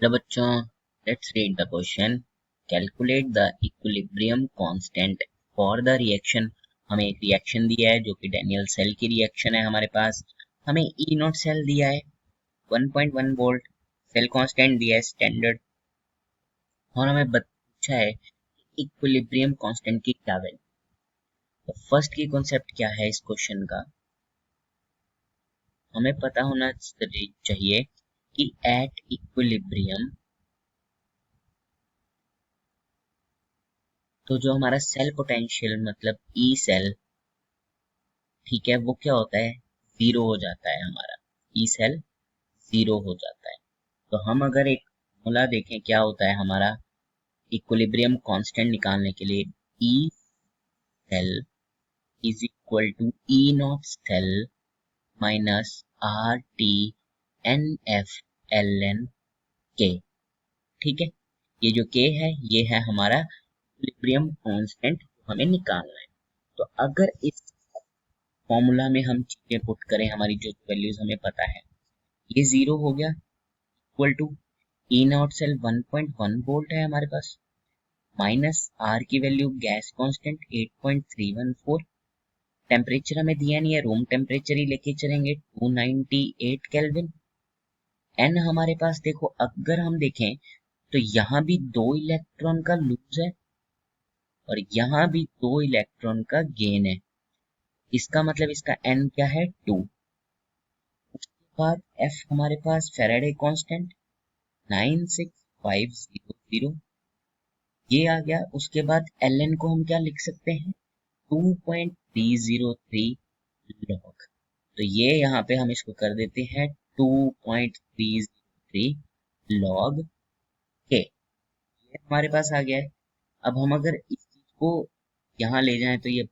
Hello बच्चों, let's read the question. Calculate the equilibrium constant for the reaction. हमें एक reaction दिया है जो कि डैनियल सेल की रिएक्शन है। हमारे पास हमें ई नॉट सेल दिया है, 1.1 वोल्ट सेल कांस्टेंट दिया है स्टैंडर्ड, और हमें पूछा है इक्विलिब्रियम कांस्टेंट की क्या वैल्यू। तो फर्स्ट की कॉन्सेप्ट क्या है इस क्वेश्चन का, हमें पता होना चाहिए कि एट इक्विलिब्रियम, तो जो हमारा सेल पोटेंशियल मतलब ई सेल, ठीक है, वो क्या होता है, जीरो हो जाता है। हमारा ई सेल जीरो हो जाता है। तो हम अगर एक फॉर्मूला देखें क्या होता है हमारा इक्विलिब्रियम कांस्टेंट निकालने के लिए, E cell is equal to E not cell minus R T N F L N K. ठीक है, ये जो के है ये है हमारा इक्विलिब्रियम कांस्टेंट, हमें निकालना है। तो अगर इस फॉर्मूला में हम चीजें पुट करें, हमारी जो वैल्यूज हमें पता है, ये जीरो हो गया, equal to E not cell 1.1 volt है हमारे पास, माइनस आर की वैल्यू गैस कांस्टेंट 8.314, टेम्परेचर हमें दिया नहीं है, रूम टेम्परेचर ही लेके चलेंगे 298 केल्विन। एन हमारे पास देखो, अगर हम देखें तो यहाँ भी 2 इलेक्ट्रॉन का लूज है और यहाँ भी 2 इलेक्ट्रॉन का गेन है, इसका मतलब इसका एन क्या है, 2। उसके बाद एफ हमारे पास फैराडे कांस्टेंट 96500, ये आ गया। उसके बाद एल को हम क्या लिख सकते हैं, 2.303 लॉग। तो ये यहाँ पे हम इसको कर देते हैं 2.303 लॉग के, ये हमारे पास आ गया है। अब हम अगर इस चीज को यहाँ ले जाएं तो ये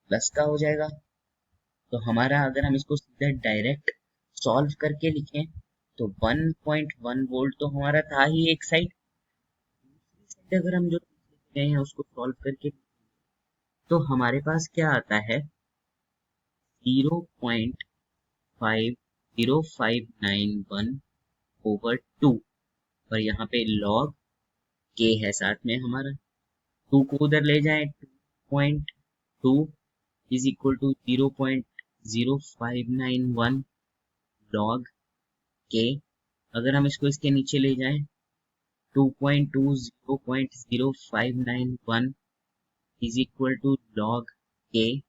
प्लस का हो जाएगा। तो हमारा अगर हम इसको सीधा डायरेक्ट सॉल्व करके लिखें तो 1.1 वोल्ट तो हमारा था ही एक साइड, अगर हम जो गए हैं उसको सॉल्व करके तो हमारे पास क्या आता है, 0.50591/2, और यहाँ पे log k है साथ में हमारा। 2 को उधर ले जाएं, 2.2 is equal to 0.0591 log k। अगर हम इसको इसके नीचे ले जाएं, 2.20.0591 is equal to log k,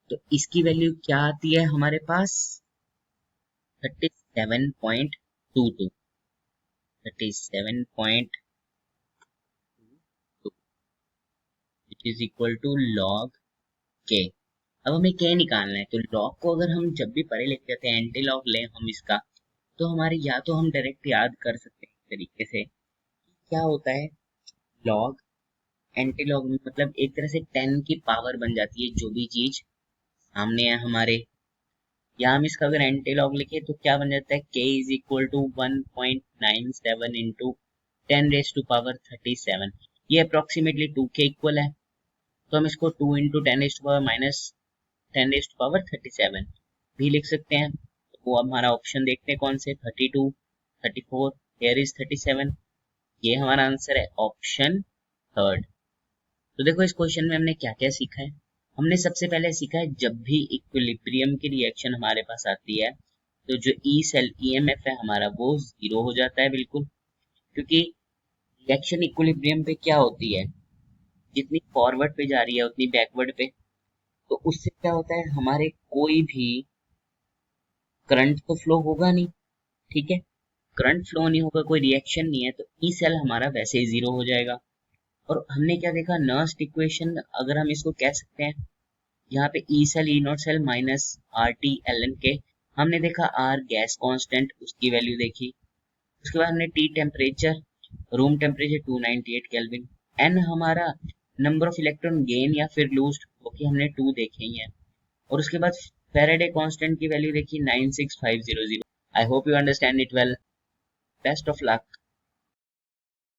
तो इसकी वैल्यू क्या आती है हमारे पास, 37.22, 37.22 which is equal to log k। अब हमें k निकालना है, तो log को अगर हम जब भी पढ़े लिख जाते हैं, एंटी लॉग लें हम इसका, तो हमारे या तो हम डायरेक्ट याद कर सकते हैं इस तरीके से, क्या होता है log, एंटी लॉग मतलब एक तरह से 10 की पावर बन जाती है जो भी चीज सामने है हमारे। या हम इसका अगर एंटी लॉग लिखे तो क्या बन जाता है, k is equal to 1.97 into 10⁻37, ये अप्रोक्सीमेटली 2k इक्वल है। तो हम इसको 2 इंटू 10⁻- माइनस 10⁻37 भी लिख सकते हैं। तो वो हमारा ऑप्शन देखते हैं कौन से, 32, 34, हियर इज 37, ये हमारा आंसर है ऑप्शन थर्ड। तो देखो इस क्वेश्चन में हमने क्या क्या सीखा है। हमने सबसे पहले सीखा है जब भी इक्विलिब्रियम की रिएक्शन हमारे पास आती है तो जो ई सेल ईएमएफ है हमारा वो जीरो हो जाता है बिल्कुल, क्योंकि रिएक्शन इक्विलिब्रियम पे क्या होती है, जितनी फॉरवर्ड पे जा रही है उतनी बैकवर्ड पे, तो उससे क्या होता है, हमारे कोई भी करंट तो फ्लो होगा नहीं, ठीक है, करंट फ्लो नहीं होगा, कोई रिएक्शन नहीं है, तो ई सेल हमारा वैसे ही जीरो हो जाएगा। और हमने क्या देखा, नर्स्ट इक्वेशन अगर हम इसको कह सकते हैं, यहाँ पे E cell E not cell minus R T L N K, हमने देखा आर गैस कांस्टेंट उसकी वैल्यू देखी। उसके बाद हमने T temperature, room temperature 298 kelvin, N हमारा नंबर ऑफ इलेक्ट्रॉन गेन या फिर लूज्ड, ओके हमने 2 देखे ही हैं। और उसके बाद फैराडे कांस्टेंट की वैल्यू देखी 96500। I hope you understand it well. Best of luck.